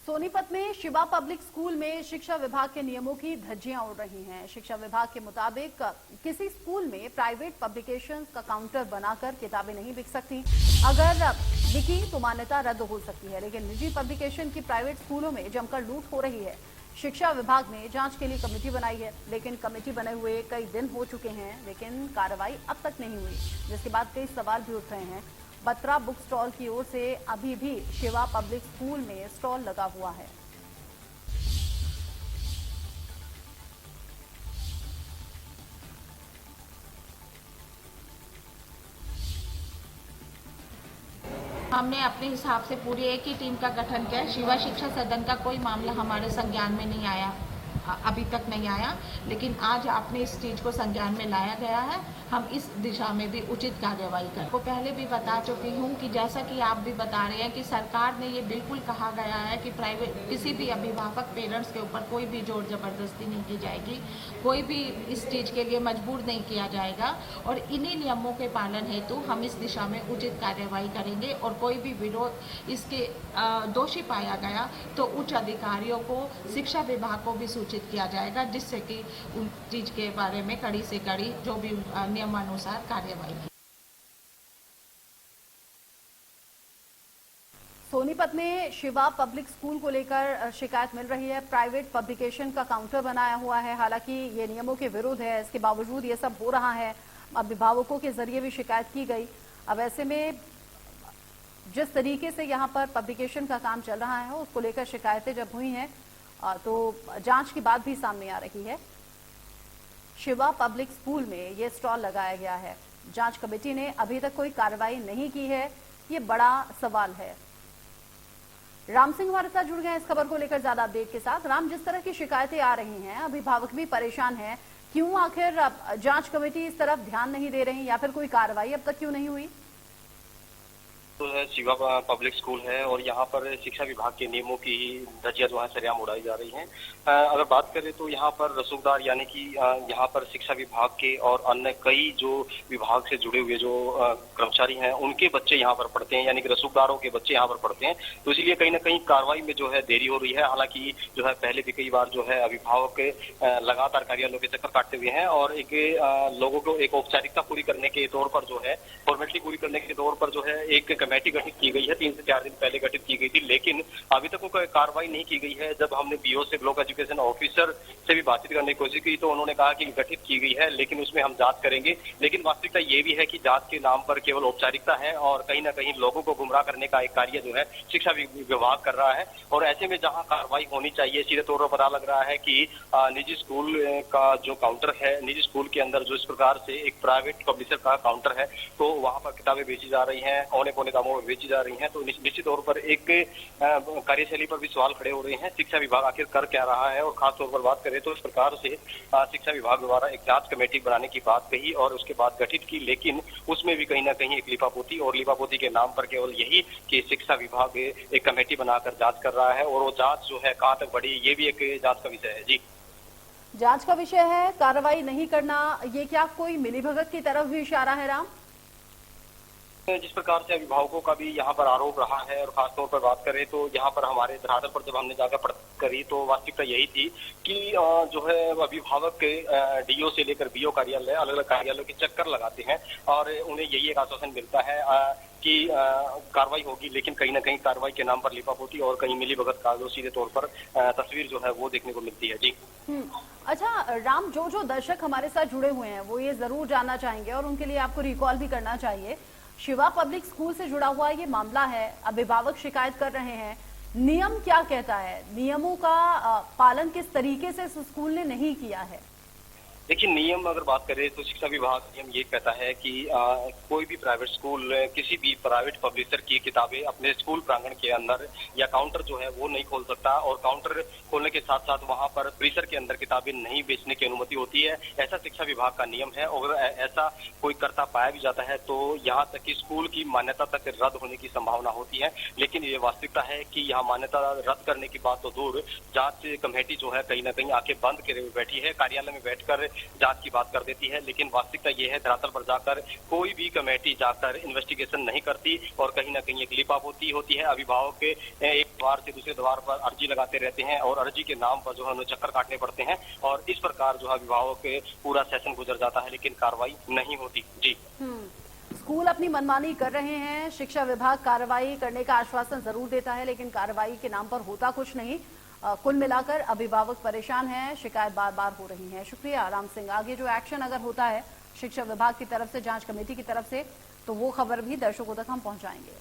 सोनीपत में Shiva public school में शिक्षा विभाग के नियमों की धज्जियां उड़ रही हैं। शिक्षा विभाग के मुताबिक किसी स्कूल में प्राइवेट पब्लिकेशंस का काउंटर बनाकर किताबें नहीं बिक सकती। अगर बिकी तो मान्यता रद्द हो सकती है। लेकिन निजी पब्लिकेशन की प्राइवेट स्कूलों में जमकर लूट हो रही है। शिक्षा विभाग ने जांच के लिए कमेटी बनाई है, लेकिन कमेटी बने हुए कई दिन हो चुके हैं, लेकिन कार्रवाई अब तक नहीं हुई, जिसके बाद कई सवाल भी उठ रहे हैं। बत्रा बुक स्टॉल की ओर से अभी भी शिवा पब्लिक स्कूल में स्टॉल लगा हुआ है। हमने अपने हिसाब से पूरी एक ही टीम का गठन किया। शिवा शिक्षा सदन का कोई मामला हमारे संज्ञान में नहीं आया, अभी तक नहीं आया, लेकिन आज आपने इस चीज को संज्ञान में लाया गया है। हम इस दिशा में भी उचित कार्रवाई करें। को पहले भी बता चुकी हूँ कि जैसा कि आप भी बता रहे हैं कि सरकार ने ये बिल्कुल कहा गया है कि प्राइवेट किसी भी अभिभावक पेरेंट्स के ऊपर कोई भी जोर जबरदस्ती नहीं की जाएगी, कोई भी इस चीज के लिए मजबूर नहीं किया जाएगा और इन्हीं नियमों के पालन हेतु हम इस दिशा में उचित कार्रवाई करेंगे। और कोई भी विरोध इसके दोषी पाया गया तो उच्च अधिकारियों को, शिक्षा विभाग को भी सूचित किया जाएगा, जिससे कि उन चीज के बारे में कड़ी से कड़ी जो भी नियमानुसार कार्रवाई की। सोनीपत में शिवा पब्लिक स्कूल को लेकर शिकायत मिल रही है। प्राइवेट पब्लिकेशन का काउंटर बनाया हुआ है, हालांकि ये नियमों के विरुद्ध है, इसके बावजूद ये सब हो रहा है। अभिभावकों के जरिए भी शिकायत की गई। अब ऐसे में जिस तरीके से यहाँ पर पब्लिकेशन का काम चल रहा है, उसको लेकर शिकायतें जब हुई हैं तो जांच की बात भी सामने आ रही है। शिवा पब्लिक स्कूल में ये स्टॉल लगाया गया है। जांच कमेटी ने अभी तक कोई कार्रवाई नहीं की है, ये बड़ा सवाल है। राम सिंह हमारे साथ जुड़ गए हैं इस खबर को लेकर ज्यादा अपडेट के साथ। राम, जिस तरह की शिकायतें आ रही हैं, अभिभावक भी परेशान हैं, क्यों आखिर जांच कमेटी इस तरफ ध्यान नहीं दे रही या फिर कोई कार्रवाई अब तक क्यों नहीं हुई? तो है शिवा पब्लिक स्कूल है और यहाँ पर शिक्षा विभाग के नियमों की धज्जियां जो है सरेआम उड़ाई जा रही हैं। अगर बात करें तो यहाँ पर रसूखदार यानी कि यहाँ पर शिक्षा विभाग के और अन्य कई जो विभाग से जुड़े हुए जो कर्मचारी हैं उनके बच्चे यहाँ पर पढ़ते हैं, यानी कि रसूखदारों के बच्चे यहाँ पर पढ़ते हैं। तो इसीलिए कहीं ना कहीं कार्रवाई में जो है देरी हो रही है। हालांकि जो है पहले भी कई बार जो है अभिभावक लगातार कार्यालयों के चक्कर काटते हुए हैं और एक लोगों को एक औपचारिकता पूरी करने के तौर पर जो है, फॉर्मेलिटी पूरी करने के तौर पर जो है एक कमेटी गठित की गई है। 3 से 4 दिन पहले गठित की गई थी, लेकिन अभी तक कोई कार्रवाई नहीं की गई है। जब हमने बीओ से, ब्लॉक एजुकेशन ऑफिसर से भी बातचीत करने की कोशिश की तो उन्होंने कहा कि गठित की गई है, लेकिन उसमें हम जांच करेंगे। लेकिन वास्तविकता ये भी है कि जांच के नाम पर केवल औपचारिकता है और कहीं ना कहीं लोगों को गुमराह करने का एक कार्य जो है शिक्षा विभाग कर रहा है। और ऐसे में जहाँ कार्रवाई होनी चाहिए, सीधे तौर पर पता लग रहा है कि निजी स्कूल का जो काउंटर है, निजी स्कूल के अंदर जो इस प्रकार से एक प्राइवेट पब्लिशर का काउंटर है, तो वहां पर किताबें बेची जा रही हैं, औने पौने दामों में बेची जा रही हैं। तो निश्चित तौर पर एक कार्यशैली पर भी सवाल खड़े हो रहे हैं। शिक्षा विभाग आखिर कर क्या रहा है? और खास तौर पर बात करें तो इस प्रकार से शिक्षा विभाग द्वारा एक जांच कमेटी बनाने की बात कही और उसके बाद गठित की, लेकिन उसमें भी कहीं ना कहीं एक लिपापोती और लिपापोती के नाम पर केवल यही कि शिक्षा विभाग एक कमेटी बनाकर जांच कर रहा है और वो जांच जो है कहां तक बढ़ी, ये भी एक जांच का विषय है। जी, जांच का विषय है, कार्रवाई नहीं करना, ये क्या कोई मिलीभगत की तरफ भी इशारा है? राम, जिस प्रकार से अभिभावकों का भी यहाँ पर आरोप रहा है और खासतौर पर बात करें तो यहाँ पर हमारे धरातल पर जब हमने जाकर पड़ताल करी तो वास्तविकता यही थी कि जो है अभिभावक के डीओ से लेकर बीओ कार्यालय, अलग अलग कार्यालयों के चक्कर लगाते हैं और उन्हें यही एक आश्वासन मिलता है कि कार्रवाई होगी, लेकिन कहीं ना कहीं कार्रवाई के नाम पर लिपापोती और कहीं मिलीभगत का जो सीधे तौर पर तस्वीर जो है वो देखने को मिलती है। जी, अच्छा राम, जो दर्शक हमारे साथ जुड़े हुए हैं वो ये जरूर जानना चाहेंगे और उनके लिए आपको रिकॉल भी करना चाहिए। शिवा पब्लिक स्कूल से जुड़ा हुआ ये मामला है, अभिभावक शिकायत कर रहे हैं, नियम क्या कहता है? नियमों का पालन किस तरीके से इस स्कूल ने नहीं किया है? देखिए, नियम अगर बात करें तो शिक्षा विभाग नियम ये कहता है कि कोई भी प्राइवेट स्कूल किसी भी प्राइवेट पब्लिशर की किताबें अपने स्कूल प्रांगण के अंदर या काउंटर जो है वो नहीं खोल सकता और काउंटर खोलने के साथ साथ वहां पर परिसर के अंदर किताबें नहीं बेचने की अनुमति होती है। ऐसा शिक्षा विभाग का नियम है और ऐसा कोई करता पाया भी जाता है तो यहाँ तक कि स्कूल की मान्यता तक रद्द होने की संभावना होती है। लेकिन ये वास्तविकता है कि यहाँ मान्यता रद्द करने की बात तो दूर, जांच कमेटी जो है कहीं ना कहीं आंखें बंद करे हुए बैठी है। कार्यालय में बैठकर जांच की बात कर देती है, लेकिन वास्तविकता ये है धरातल पर जाकर कोई भी कमेटी जाकर इन्वेस्टिगेशन नहीं करती और कहीं ना कहीं एक लिपापोती होती है। अभिभावक के एक द्वार से दूसरे द्वार पर अर्जी लगाते रहते हैं और अर्जी के नाम पर जो है उन्हें चक्कर काटने पड़ते हैं और इस प्रकार जो है अभिभावक के पूरा सेशन गुजर जाता है, लेकिन कार्रवाई नहीं होती। जी, स्कूल अपनी मनमानी कर रहे हैं, शिक्षा विभाग कार्रवाई करने का आश्वासन जरूर देता है, लेकिन कार्रवाई के नाम पर होता कुछ नहीं। कुल मिलाकर अभिभावक परेशान हैं, शिकायत बार बार हो रही है। शुक्रिया राम सिंह। आगे जो एक्शन अगर होता है शिक्षा विभाग की तरफ से, जांच कमेटी की तरफ से, तो वो खबर भी दर्शकों तक हम पहुंचाएंगे।